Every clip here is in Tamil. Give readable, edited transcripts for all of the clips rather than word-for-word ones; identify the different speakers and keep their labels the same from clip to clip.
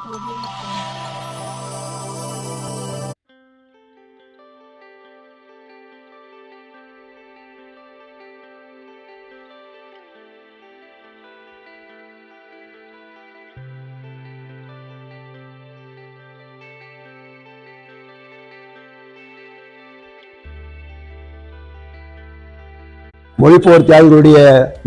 Speaker 1: மொழிப்போர் தியாகிகளுடைய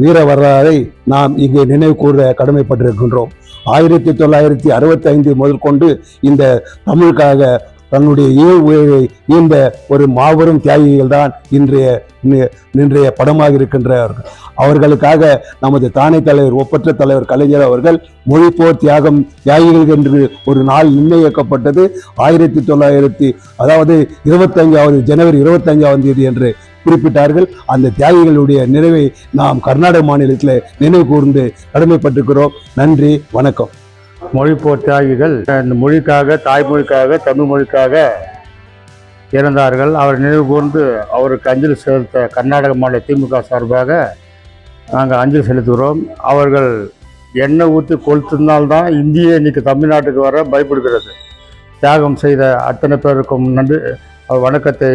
Speaker 1: வீர வரலாறை நாம் இங்கே நினைவு கூற கடமைப்பட்டிருக்கின்றோம். 1965 முதல் கொண்டு இந்த தமிழுக்காக தன்னுடைய ஈந்த ஒரு மாபெரும் தியாகிகள் தான் இன்றைய படமாக இருக்கின்றார்கள். அவர்களுக்காக நமது தானை தலைவர், ஒப்பற்ற தலைவர் கலைஞர் அவர்கள் மொழிப்போர் தியாகிகள் என்று ஒரு நாள் நிர்ணயிக்கப்பட்டது 25 ஜனவரி 25 என்று குறிப்பிட்டார்கள். அந்த தியாகிகளுடைய நினைவை நாம் கர்நாடக மாநிலத்தில் நினைவு கூர்ந்து கடமைப்பட்டிருக்கிறோம். நன்றி, வணக்கம்.
Speaker 2: மொழிப்போர் தியாகிகள் இந்த மொழிக்காக, தாய்மொழிக்காக, தமிழ் மொழிக்காக இறந்தார்கள். அவர் நினைவு கூர்ந்து அவருக்கு அஞ்சலி செலுத்த கர்நாடக மாநில திமுக சார்பாக நாங்கள் அஞ்சலி செலுத்துகிறோம். அவர்கள் எண்ணெய் ஊற்றி கொளுத்தினால்தான் இந்திய இன்னைக்கு தமிழ்நாட்டுக்கு வர பயப்படுகிறது. தியாகம் செய்த அத்தனை பேருக்கும் நன்றி, வணக்கத்தை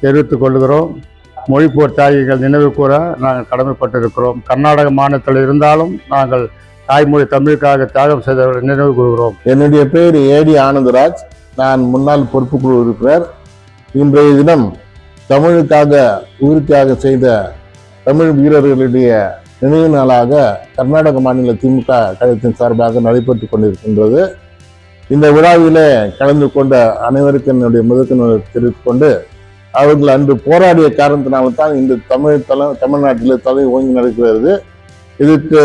Speaker 2: தெரிவித்துக் கொள்கிறோம். மொழிப்போர் தியாகிகள் நினைவு கூற நாங்கள் கடமைப்பட்டிருக்கிறோம். கர்நாடக மாநிலத்தில் இருந்தாலும் நாங்கள் தாய்மொழி தமிழுக்காக தியாகம் செய்தவர்கள் நினைவு கூறுகிறோம்.
Speaker 3: என்னுடைய பேர் ஏடி ஆனந்தராஜ். நான் முன்னாள் பொறுப்புக்குழு உறுப்பினர். இன்றைய தினம் தமிழுக்காக உயிர் தியாகம் செய்த தமிழ் வீரர்களுடைய நினைவு நாளாக கர்நாடக மாநில திமுக கழகத்தின் சார்பாக நடைபெற்றுக் கொண்டிருக்கின்றது. இந்த விழாவிலே கலந்து கொண்ட அனைவருக்கும் என்னுடைய முதற்கொண்டு தெரிவித்துக் கொண்டு, அவர்கள் அன்று போராடிய காரணத்தினால்தான் இந்த தமிழ்நாட்டில் தலை ஓங்கி நடக்கிறது. இதுக்கு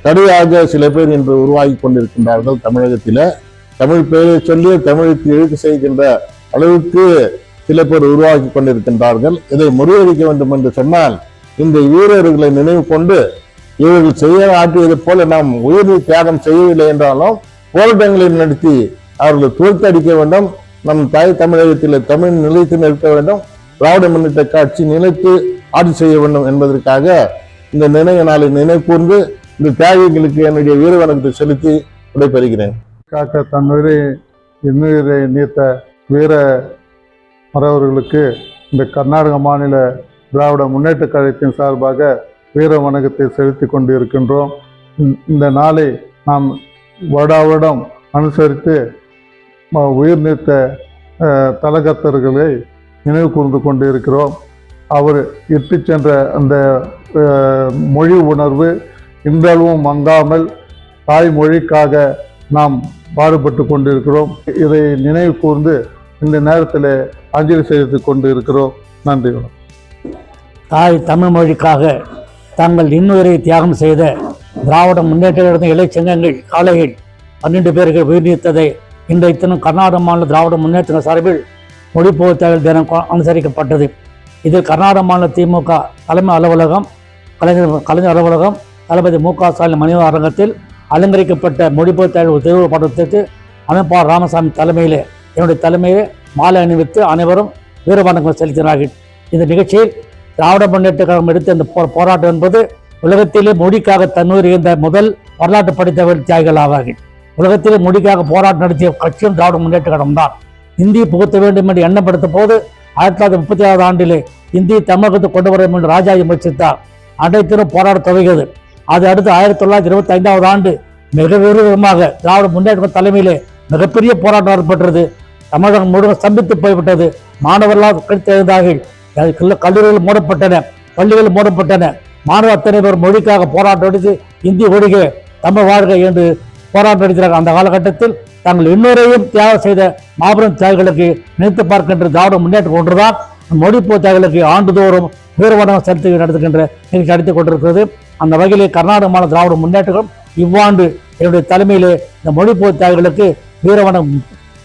Speaker 3: தடையாக சில பேர் இன்று உருவாகி கொண்டிருக்கின்றார்கள். தமிழகத்தில் தமிழ் பெயரை சொல்லி தமிழுக்கு இழுக்கு செய்கின்ற அளவுக்கு சில பேர் உருவாக்கி கொண்டிருக்கின்றார்கள். இதை முறியடிக்க வேண்டும் என்று சொன்னால் இந்த வீரர்களை நினைவு கொண்டு இவர்கள் செய்ய ஆற்றியது போல நாம் உயிர் தியாகம் செய்யவில்லை என்றாலும் போராட்டங்களை நடத்தி அவர்களை தோற்கடிக்க வேண்டும். நம் தாய் தமிழகத்தில் தமிழ் நிலைத்து நிறுத்த வேண்டும். திராவிட முன்னேற்ற கட்சி நிலைத்து ஆட்சி செய்ய வேண்டும் என்பதற்காக இந்த நினைவு நாளை நினைவு கூர்ந்து இந்த தியாகிகளுக்கு என்னுடைய வீர வணக்கத்தை செலுத்தி விடைபெறுகிறேன்.
Speaker 4: காக்க தன்னுயிரை இன்னுயிரை நீத்த வீர மறவர்களுக்கு இந்த கர்நாடக மாநில திராவிட முன்னேற்ற கழகத்தின் சார்பாக வீர வணக்கத்தை செலுத்தி கொண்டு இருக்கின்றோம். இந்த நாளை நாம் வருடாவருடம் அனுசரித்து உயிர் நீத்த தலகர்த்தர்களை நினைவு கூர்ந்து கொண்டு இருக்கிறோம். அவர் இட்டு சென்ற அந்த மொழி உணர்வு இன்றளவும் மங்காமல் தாய்மொழிக்காக நாம் பாடுபட்டு கொண்டிருக்கிறோம். இதை நினைவு கூர்ந்து இந்த நேரத்தில் அஞ்சலி செய்து கொண்டு இருக்கிறோம். நன்றி.
Speaker 5: தாய் தமிழ் மொழிக்காக தாங்கள் இன்னுயிரை தியாகம் செய்த திராவிட முன்னேற்ற கழக இளைச்சங்கங்கள் காளைகள் 12 பேர்கள் உயிர் நீத்ததை இன்றைய தினம் கர்நாடக மாநில திராவிட முன்னேற்ற சார்பில் மொழிப்போர் தியாகிகள் தினம் அனுசரிக்கப்பட்டது. இதில் கர்நாடக மாநில திமுக தலைமை அலுவலகம், கலைஞர் அலுவலகம், தளபதி மு.க. ஸ்டாலின் மணிவ அரங்கத்தில் அலங்கரிக்கப்பட்ட மொழிப்போர் தியாகிகள் திருவுருவப்படத்திற்கு அமைப்பாளர் ராமசாமி தலைமையிலே, என்னுடைய தலைமையிலே மாலை அணிவித்து அனைவரும் வீரவணக்கம் செலுத்தினார்கள். இந்த நிகழ்ச்சியில் திராவிட முன்னேற்ற கழகம் எடுத்த இந்த போராட்டம் என்பது உலகத்திலே மொழிக்காக தன்னுயிர் ஈந்த முதல் வரலாற்று படித்தவர்கள் தியாகிகள் ஆவார்கள். உலகத்திலே மொழிக்காக போராட்டம் நடத்திய கட்சியும் திராவிட முன்னேற்ற கழகம் தான். இந்தியை புகுத்த வேண்டும் என்று எண்ணப்படுத்த போது 1936 ஆண்டிலே இந்தியை தமிழகத்துக்கு கொண்டு வர வேண்டும் என்று ராஜாஜி முயற்சித்தார். அனைத்திலும் போராட துவங்கியது. அது அடுத்து 1925 ஆண்டு மிக விரோதமாக திராவிட முன்னேற்ற தலைமையிலே மிகப்பெரிய போராட்டம் நடைபெற்றது. தமிழகம் முழுவதும் ஸ்தம்பித்து போய்விட்டது. மாணவர்களால் கழித்தெழுந்தார்கள். கல்லூரிகள் மூடப்பட்டன, பள்ளிகள் மூடப்பட்டன. மாணவர் அத்தனை பேர் மொழிக்காக போராட்டம் நடத்தி இந்தி ஒழிக, தமிழ் வாழ்க என்று போராட்டம் நடத்தினார்கள். அந்த காலகட்டத்தில் தாங்கள் இன்னொரையும் தியாகம் செய்த மாபெரும் தியாகிகளுக்கு நினைத்து பார்க்கின்ற திராவிட முன்னேற்றம் ஒன்றுதான் மொழிப்போர் தியாகிகளுக்கு ஆண்டுதோறும் வீரவணக்கம் செலுத்தி நடத்துகின்ற நிகழ்ச்சி நடத்தி கொண்டிருக்கிறது. அந்த வகையிலே கர்நாடக மாநில திராவிட முன்னேற்றம் இவ்வாண்டு என்னுடைய தலைமையிலே இந்த மொழிப்போர் தியாகிகளுக்கு வீரவணம்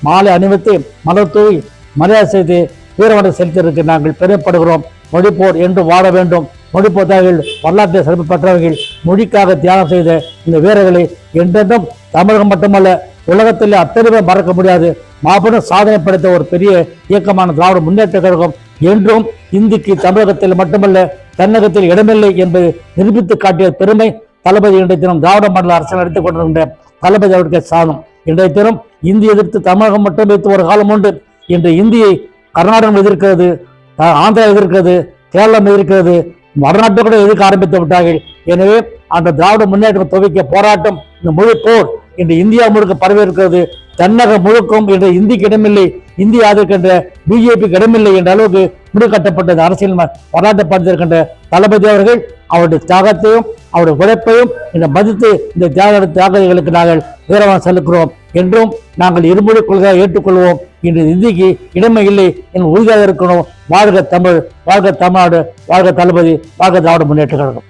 Speaker 5: மாலை அணிவித்து மலர் தூவி மரியாதை செய்து வீரவணம் செலுத்தியிருக்க நாங்கள் பெருமைப்படுகிறோம். மொழிப்போர் என்று வாழ வேண்டும். மொழிப்போர் தியாகிகள் வரலாற்றை சிறப்பு பெற்றவர்கள். மொழிக்காக தியாகம் செய்த இந்த வீரர்களை என்றென்றும் தமிழகம் மட்டுமல்ல உலகத்தில் அத்தனை பேர் மறக்க முடியாது. மாபெரும் சாதனை படைத்த ஒரு பெரிய இயக்கமான திராவிட முன்னேற்ற கழகம் என்றும் இந்திக்கு தமிழகத்தில் மட்டுமல்ல தென்னகத்தில் இடமில்லை என்பதை நிரூபித்து காட்டிய பெருமை தளபதி இன்றைய தினம் திராவிட மாடல் அரசு நடத்திக் கொண்டிருக்கின்ற தளபதி அவருக்கு சாதம். இன்றைய தினம் இந்தி எதிர்த்து தமிழகம் மட்டும் வைத்து ஒரு காலம் உண்டு. இன்று இந்தியை கர்நாடகம் எதிர்க்கிறது, ஆந்திரா எதிர்க்கிறது, கேரளம் எதிர்க்கிறது, வடநாட்டை கூட எதிர்க்க ஆரம்பித்து விட்டார்கள். எனவே அந்த திராவிட முன்னேற்றம் துவக்கிய போராட்டம், இந்த மொழி போர் இன்று இந்தியா முழுக்க பரவியிருக்கிறது. தென்னகம் முழுக்கும் இன்று இந்திக்கு இடமில்லை, இந்தி ஆதரிக்கின்ற பிஜேபிக்கு இடமில்லை என்ற அளவுக்கு முடிக்கட்டப்பட்டது. அரசியல் போராட்டப்படுத்திருக்கின்ற தளபதி அவர்கள் அவருடைய தியாகத்தையும் அவருடைய உழைப்பையும் இந்த மதித்து இந்த தியாகிகளுக்கு நாங்கள் வீரவணம் செலுத்துகிறோம். என்றும் நாங்கள் இருமொழி கொள்கையை ஏற்றுக்கொள்வோம். இன்று இந்திக்கு இடமை இல்லை என்று உறுதியாக இருக்கணும். வாழ்க தமிழ், வாழ்க தமிழ்நாடு, வாழ்க தளபதி, வாழ்க திராவிட முன்னேற்ற கழகம்.